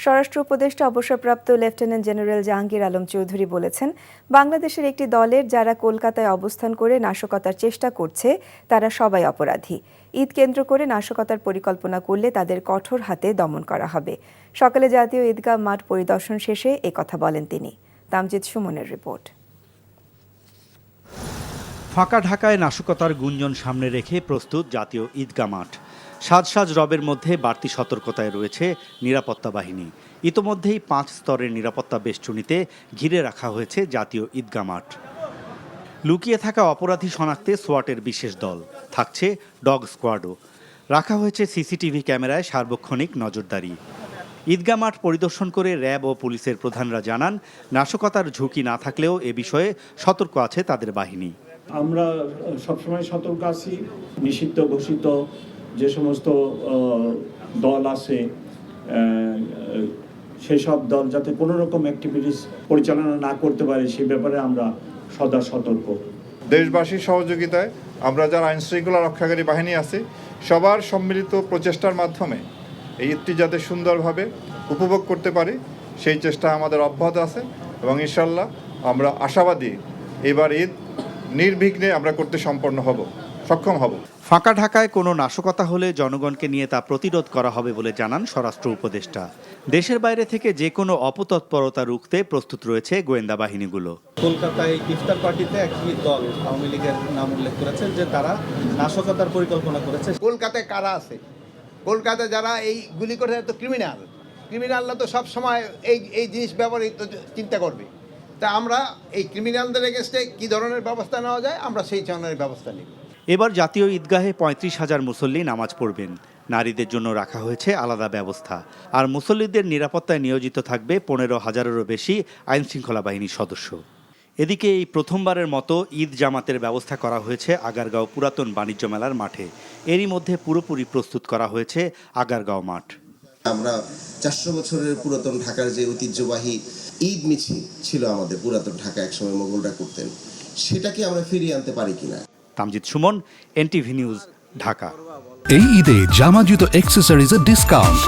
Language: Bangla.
স্বরাষ্ট্র উপদেষ্টা অবসরপ্রাপ্ত লেফটেন্যান্ট জেনারেল জাহাঙ্গীর আলম চৌধুরী বলেছেন, বাংলাদেশের একটি দলের যারা কলকাতায় অবস্থান করে নাশকতার চেষ্টা করছে তারা সবাই অপরাধী। ঈদ কেন্দ্র করে নাশকতার পরিকল্পনা করলে তাদের কঠোর হাতে দমন করা হবে। সকালে জাতীয় ঈদগাহ মাঠ পরিদর্শন শেষে একথা বলেন তিনি। তামজিদ সুমনের রিপোর্ট। ফাঁকা ঢাকায় নাশকতার গুঞ্জন সামনে রেখে প্রস্তুত জাতীয় ঈদগাহ মাঠ। সাজ রবের মধ্যে বাড়তি সতর্কতায় রয়েছে নিরাপত্তা বাহিনী। ইতোমধ্যেই 5 স্তরের নিরাপত্তা বেষ্টনীতে ঘিরে রাখা হয়েছে জাতীয় ঈদগাহ মাঠ। লুকিয়ে থাকা অপরাধী শনাক্তে সোয়াটের বিশেষ দল, থাকছে ডগ স্কোয়াডও। রাখা হয়েছে সিসিটিভি ক্যামেরায় সার্বক্ষণিক নজরদারি। ঈদগাহ মাঠ পরিদর্শন করে র্যাব ও পুলিশের প্রধানরা জানান, নাশকতার ঝুঁকি না থাকলেও এ বিষয়ে সতর্ক আছে তাদের বাহিনী। আমরা সবসময় সতর্ক আছি। নিষিদ্ধ ঘোষিত যে সমস্ত দল আছে সেই সব দল যাতে কোনো রকম অ্যাক্টিভিটিস পরিচালনা না করতে পারে সে ব্যাপারে আমরা সদা সতর্ক। দেশবাসীর সহযোগিতায় আমরা যারা আইন শৃঙ্খলা রক্ষাকারী বাহিনী আছে সবার সম্মিলিত প্রচেষ্টার মাধ্যমে এই ঈদটি যাতে সুন্দরভাবে উপভোগ করতে পারি সেই চেষ্টা আমাদের অব্যাহত আছে এবং ইনশাল্লাহ আমরা আশাবাদী এবার ঈদ নির্বিঘ্নে আমরা করতে সক্ষম হব। ফাঁকা ঢাকায় কোনো নাশকতা হলে জনগণকে নিয়ে তা প্রতিরোধ করা হবে বলে জানান স্বরাষ্ট্র উপদেষ্টা। দেশের বাইরে থেকে যে কোনো অপতৎপরতা রুখতে প্রস্তুত রয়েছে গোয়েন্দা বাহিনীগুলো। কলকাতায় ইফতার পার্টিতে একটি দল আওয়ামী লীগের নাম উল্লেখ করেছে যে তারা নাশকতার পরিকল্পনা করেছে। কলকাতায় কারা আছে? কলকাতায় যারা এই গুলি করে তো ক্রিমিনালরা তো সব সময় এই জিনিস ব্যবহৃত চিন্তা করবে। তা আমরা এই ক্রিমিনালদের এগেনস্টে কী ধরনের ব্যবস্থা নেওয়া যায় আমরা সেই ধরনের ব্যবস্থা নিব। এবার জাতীয় ঈদগাহে 35,000 মুসল্লি নামাজ পড়বেন। নারীদের জন্য রাখা হয়েছে আলাদা ব্যবস্থা। আর মুসল্লিদের নিরাপত্তায় নিয়োজিত থাকবে 15,000-এরও বেশি আইনশৃঙ্খলা বাহিনীর সদস্য। এদিকে এই প্রথমবারের মতো ঈদ জামাতের ব্যবস্থা করা হয়েছে আগারগাঁও পুরাতন বাণিজ্য মেলার মাঠে। এরই মধ্যে পুরোপুরি প্রস্তুত করা হয়েছে আগারগাঁও মাঠ। আমরা 400 বছরের পুরাতন ঢাকার যে ঐতিহ্যবাহী ঈদ মিছিল ছিল আমাদের পুরাতন ঢাকা একসময় মোগলরা করতেন, সেটাকে আমরা ফিরিয়ে আনতে পারি কিনা। Tamjid Suman, NTV news, Dhaka. এই ঈদে জামা জুতো অ্যাক্সেসরিজের ডিসকাউন্ট।